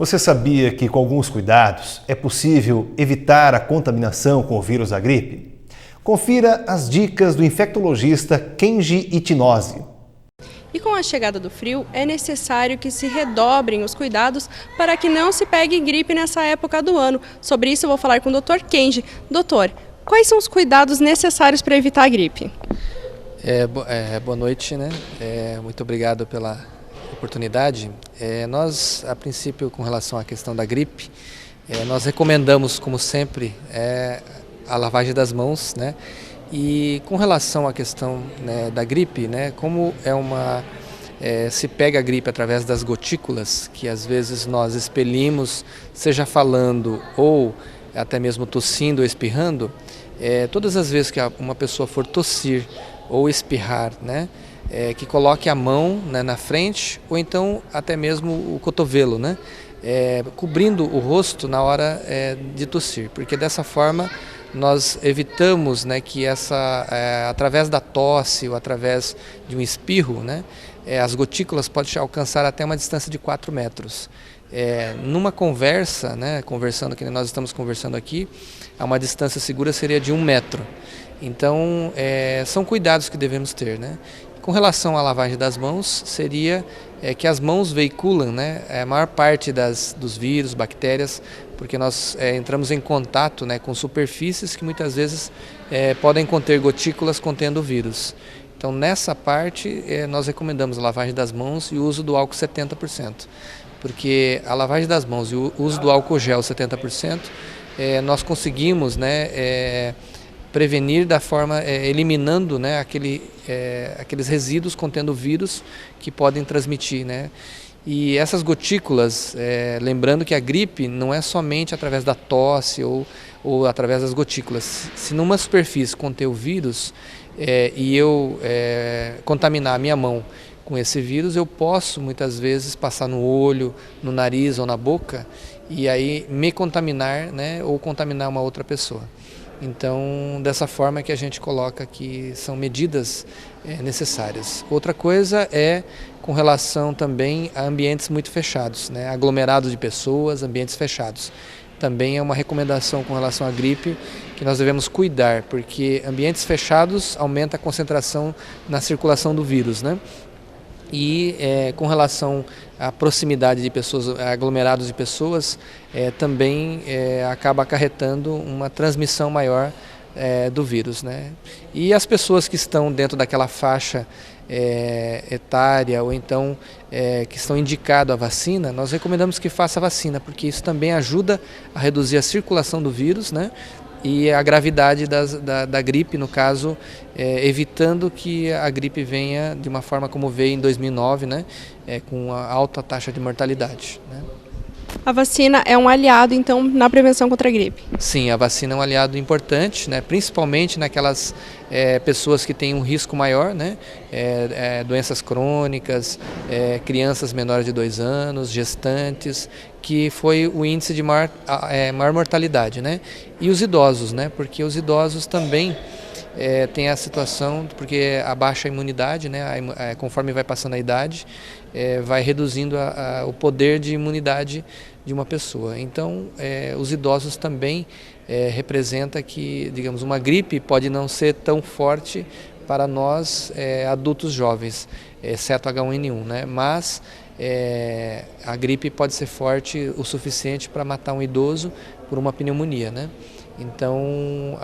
Você sabia que com alguns cuidados é possível evitar a contaminação com o vírus da gripe? Confira as dicas do infectologista Kenji Itinozzi. E com a chegada do frio, é necessário que se redobrem os cuidados para que não se pegue gripe nessa época do ano. Sobre isso eu vou falar com o Dr. Kenji. Doutor, quais são os cuidados necessários para evitar a gripe? Boa noite, né? Muito obrigado pela oportunidade. Nós, a princípio, com relação à questão da gripe, nós recomendamos, como sempre, a lavagem das mãos, né? E com relação à questão, né, da gripe, né, como se pega a gripe através das gotículas, que às vezes nós expelimos, seja falando ou até mesmo tossindo ou espirrando, todas as vezes que uma pessoa for tossir ou espirrar, né, que coloque a mão, né, na frente ou então até mesmo o cotovelo, né, cobrindo o rosto na hora de tossir, porque dessa forma nós evitamos, né, que através da tosse ou através de um espirro, né, as gotículas podem alcançar até uma distância de 4 metros. Numa conversa, né, conversando que nós estamos conversando aqui, a uma distância segura seria de 1 metro. Então, são cuidados que devemos ter, né? Com relação à lavagem das mãos, seria que as mãos veiculam, né, a maior parte dos vírus, bactérias, porque nós entramos em contato, né, com superfícies que muitas vezes podem conter gotículas contendo vírus. Então, nessa parte, nós recomendamos a lavagem das mãos e o uso do álcool 70%, porque a lavagem das mãos e o uso do álcool gel 70%, nós conseguimos, né, prevenir da forma eliminando, né, aqueles resíduos contendo vírus que podem transmitir, né? E essas gotículas, lembrando que a gripe não é somente através da tosse ou através das gotículas. Se numa superfície conter o vírus e eu contaminar a minha mão com esse vírus, eu posso muitas vezes passar no olho, no nariz ou na boca e aí me contaminar, né, ou contaminar uma outra pessoa. Então, dessa forma que a gente coloca que são medidas necessárias. Outra coisa é com relação também a ambientes muito fechados, né? Aglomerados de pessoas, ambientes fechados. Também é uma recomendação com relação à gripe que nós devemos cuidar, porque ambientes fechados aumenta a concentração na circulação do vírus, né? E com relação à proximidade de pessoas, aglomerados de pessoas, também acaba acarretando uma transmissão maior do vírus, né? E as pessoas que estão dentro daquela faixa etária ou então que estão indicadas a vacina, nós recomendamos que faça a vacina, porque isso também ajuda a reduzir a circulação do vírus, né? E a gravidade da gripe, no caso, evitando que a gripe venha de uma forma como veio em 2009, né, com a alta taxa de mortalidade, né. A vacina é um aliado, então, na prevenção contra a gripe? Sim, a vacina é um aliado importante, né, principalmente naquelas pessoas que têm um risco maior, né, doenças crônicas, crianças menores de 2 anos, gestantes, que foi o índice de maior mortalidade, né, e os idosos, né, porque os idosos também tem a situação, porque a baixa imunidade, né, conforme vai passando a idade, vai reduzindo o poder de imunidade de uma pessoa. Então, os idosos também representa que, digamos, uma gripe pode não ser tão forte para nós adultos jovens, exceto H1N1, né, mas a gripe pode ser forte o suficiente para matar um idoso por uma pneumonia, né? Então,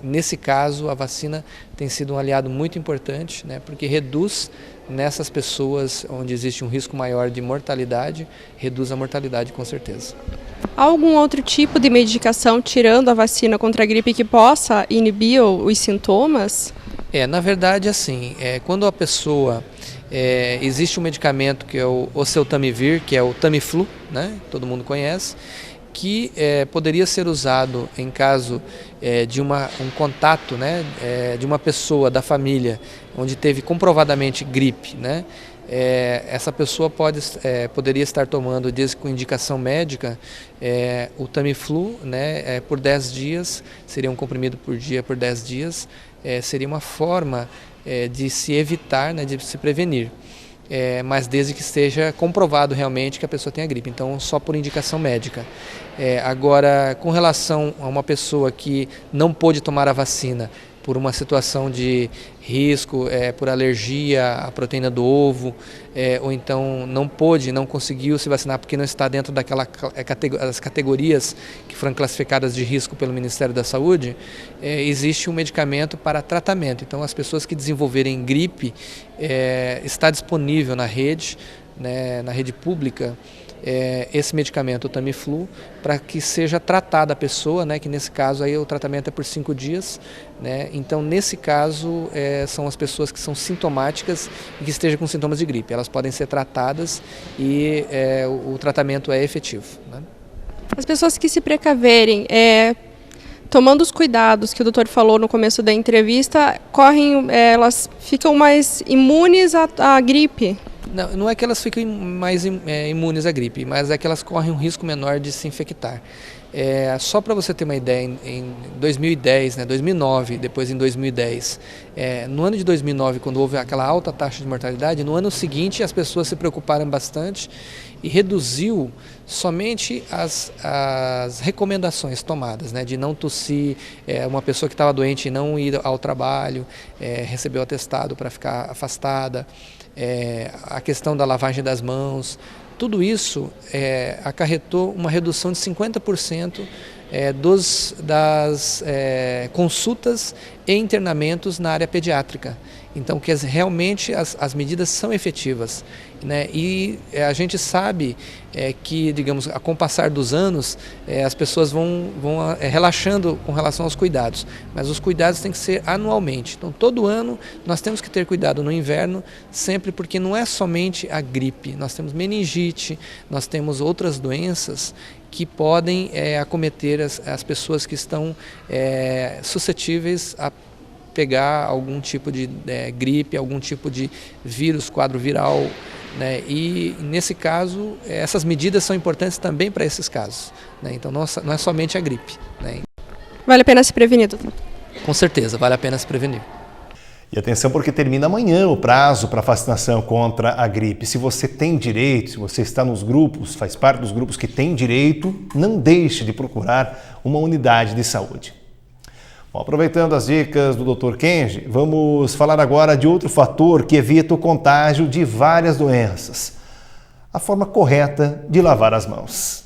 nesse caso, a vacina tem sido um aliado muito importante, né, porque reduz nessas pessoas onde existe um risco maior de mortalidade, reduz a mortalidade com certeza. Há algum outro tipo de medicação, tirando a vacina contra a gripe, que possa inibir os sintomas? Na verdade, assim, quando a pessoa... existe um medicamento que é o oseltamivir, que é o Tamiflu, né, todo mundo conhece, que poderia ser usado em caso de um contato, né, de uma pessoa da família onde teve comprovadamente gripe, né, essa pessoa poderia estar tomando, desde com indicação médica, o Tamiflu, né, por 10 dias, seria um comprimido por dia por 10 dias, seria uma forma de se evitar, né, de se prevenir. mas desde que esteja comprovado realmente que a pessoa tem a gripe, então só por indicação médica. Agora, com relação a uma pessoa que não pôde tomar a vacina por uma situação de risco, por alergia à proteína do ovo, ou então não conseguiu se vacinar porque não está dentro das categorias que foram classificadas de risco pelo Ministério da Saúde, existe um medicamento para tratamento. Então, as pessoas que desenvolverem gripe, está disponível na rede, né, na rede pública, esse medicamento, o Tamiflu, para que seja tratada a pessoa, né, que nesse caso aí o tratamento é por 5 dias, né, então nesse caso são as pessoas que são sintomáticas e que estejam com sintomas de gripe, elas podem ser tratadas e o tratamento é efetivo, né? As pessoas que se precaverem, tomando os cuidados que o doutor falou no começo da entrevista, elas ficam mais imunes à gripe? Não é que elas fiquem mais imunes à gripe, mas é que elas correm um risco menor de se infectar. Só para você ter uma ideia, em 2010, 2009, depois em 2010, no ano de 2009, quando houve aquela alta taxa de mortalidade, no ano seguinte as pessoas se preocuparam bastante e reduziu somente as recomendações tomadas, né, de não tossir, uma pessoa que estava doente e não ir ao trabalho, recebeu atestado para ficar afastada, a questão da lavagem das mãos, tudo isso acarretou uma redução de 50% das consultas e internamentos na área pediátrica. Então, que realmente as medidas são efetivas, né? E a gente sabe que, digamos, com o passar dos anos, as pessoas vão relaxando com relação aos cuidados, mas os cuidados têm que ser anualmente. Então, todo ano nós temos que ter cuidado no inverno, sempre, porque não é somente a gripe, nós temos meningite, nós temos outras doenças que podem acometer as pessoas que estão suscetíveis a pegar algum tipo de gripe, algum tipo de vírus, quadro viral, né? E nesse caso, essas medidas são importantes também para esses casos, né? Então não é somente a gripe, né? Vale a pena se prevenir, doutor? Com certeza, vale a pena se prevenir. E atenção, porque termina amanhã o prazo para vacinação contra a gripe. Se você tem direito, se você está nos grupos, faz parte dos grupos que têm direito, não deixe de procurar uma unidade de saúde. Bom, aproveitando as dicas do Dr. Kenji, vamos falar agora de outro fator que evita o contágio de várias doenças: a forma correta de lavar as mãos.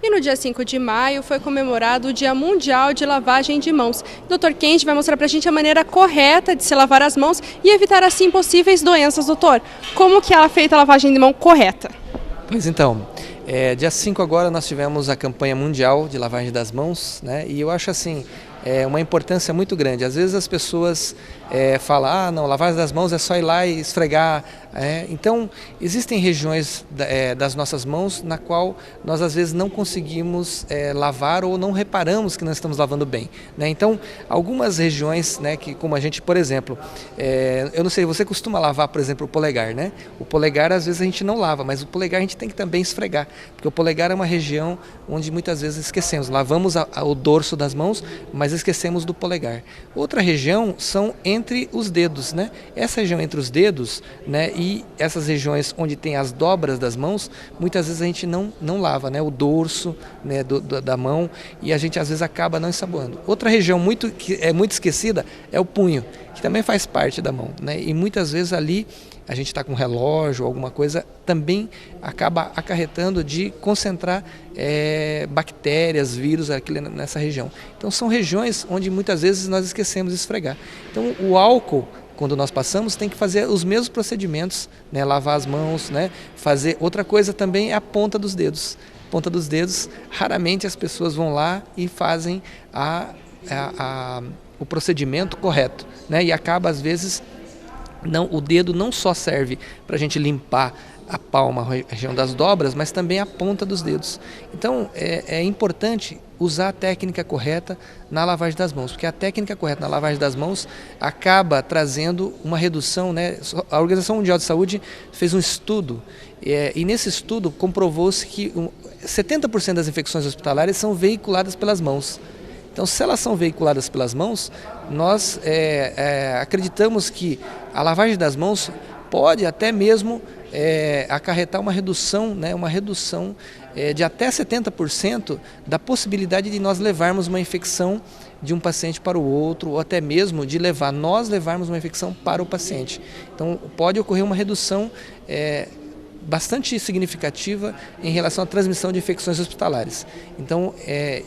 E no dia 5 de maio foi comemorado o Dia Mundial de Lavagem de Mãos. O Dr. Kenji vai mostrar para a gente a maneira correta de se lavar as mãos e evitar assim possíveis doenças. Doutor, como que é feita a lavagem de mão correta? Pois então, dia 5 agora nós tivemos a campanha mundial de lavagem das mãos, né? E eu acho assim, uma importância muito grande. Às vezes as pessoas falam, não, lavagem das mãos é só ir lá e esfregar. Então, existem regiões das nossas mãos na qual nós às vezes não conseguimos lavar ou não reparamos que nós estamos lavando bem, né? Então, algumas regiões, né, que como a gente, por exemplo, eu não sei, você costuma lavar, por exemplo, o polegar, né? O polegar às vezes a gente não lava, mas o polegar a gente tem que também esfregar, porque o polegar é uma região onde muitas vezes esquecemos, lavamos o dorso das mãos, mas esquecemos do polegar. Outra região são entre os dedos, né? Essa região entre os dedos, né, e essas regiões onde tem as dobras das mãos, muitas vezes a gente não lava, né, o dorso, né, da mão, e a gente às vezes acaba não ensaboando. Outra região que é muito esquecida é o punho, que também faz parte da mão, né? E muitas vezes ali a gente está com um relógio, alguma coisa, também acaba acarretando de concentrar bactérias, vírus aqui nessa região. Então são regiões onde muitas vezes nós esquecemos de esfregar. Então o álcool, quando nós passamos, tem que fazer os mesmos procedimentos, né? Lavar as mãos, né? Fazer outra coisa também é a ponta dos dedos. Ponta dos dedos, raramente as pessoas vão lá e fazem o procedimento correto, né? E acaba às vezes o dedo não só serve para a gente limpar a palma, a região das dobras, mas também a ponta dos dedos. Então é importante usar a técnica correta na lavagem das mãos, porque a técnica correta na lavagem das mãos acaba trazendo uma redução, né? A Organização Mundial de Saúde fez um estudo e nesse estudo comprovou-se que 70% das infecções hospitalares são veiculadas pelas mãos. Então, se elas são veiculadas pelas mãos, nós acreditamos que a lavagem das mãos pode até mesmo acarretar uma redução, né, de até 70% da possibilidade de nós levarmos uma infecção de um paciente para o outro, ou até mesmo de nós levarmos uma infecção para o paciente. Então pode ocorrer uma redução bastante significativa em relação à transmissão de infecções hospitalares. Então,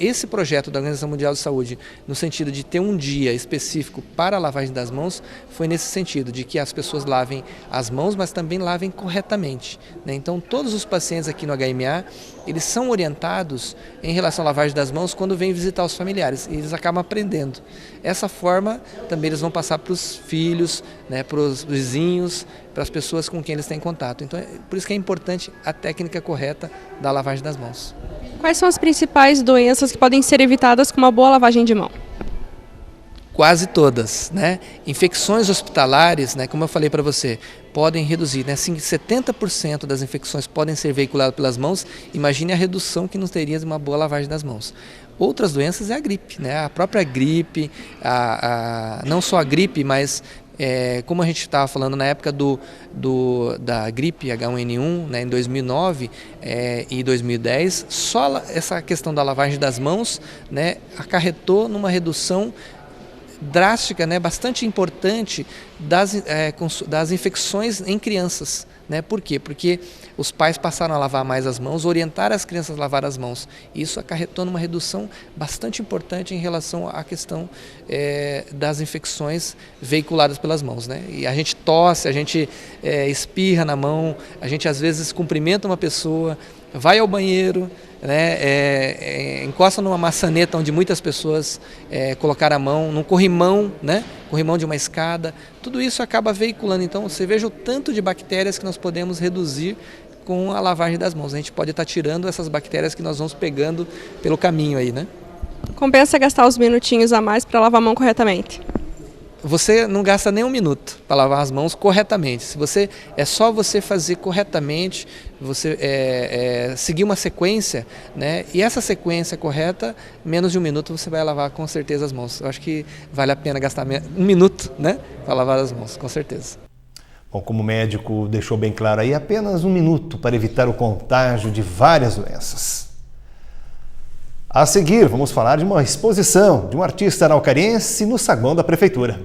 esse projeto da Organização Mundial de Saúde, no sentido de ter um dia específico para a lavagem das mãos, foi nesse sentido, de que as pessoas lavem as mãos, mas também lavem corretamente, né? Então, todos os pacientes aqui no HMA, eles são orientados em relação à lavagem das mãos quando vêm visitar os familiares, e eles acabam aprendendo. Essa forma, também eles vão passar para os filhos, né, para os vizinhos, para as pessoas com quem eles têm contato. Então, por isso que é importante a técnica correta da lavagem das mãos. Quais são as principais doenças que podem ser evitadas com uma boa lavagem de mão? Quase todas, né? Infecções hospitalares, né, como eu falei para você, podem reduzir, né? Assim, 70% das infecções podem ser veiculadas pelas mãos. Imagine a redução que nós teríamos de uma boa lavagem das mãos. Outras doenças é a gripe, né? A própria gripe, não só a gripe, mas como a gente estava falando na época da gripe H1N1, né, em 2009 e 2010, só essa questão da lavagem das mãos, né, acarretou numa redução drástica, né, bastante importante das infecções em crianças. Né? Por quê? Porque os pais passaram a lavar mais as mãos, orientar as crianças a lavar as mãos. Isso acarretou numa redução bastante importante em relação à questão das infecções veiculadas pelas mãos. Né? E a gente tosse, a gente espirra na mão, a gente às vezes cumprimenta uma pessoa, vai ao banheiro, né, encosta numa maçaneta onde muitas pessoas colocaram a mão, num corrimão, né, corrimão de uma escada, tudo isso acaba veiculando. Então você veja o tanto de bactérias que nós podemos reduzir com a lavagem das mãos. A gente pode estar tirando essas bactérias que nós vamos pegando pelo caminho aí, né? Compensa gastar os minutinhos a mais para lavar a mão corretamente? Você não gasta nem um minuto para lavar as mãos corretamente. É só você fazer corretamente, você seguir uma sequência, né? E essa sequência correta, menos de um minuto você vai lavar com certeza as mãos. Eu acho que vale a pena gastar um minuto, né, para lavar as mãos, com certeza. Bom, como o médico deixou bem claro aí, apenas um minuto para evitar o contágio de várias doenças. A seguir, vamos falar de uma exposição de um artista araucariense no saguão da Prefeitura.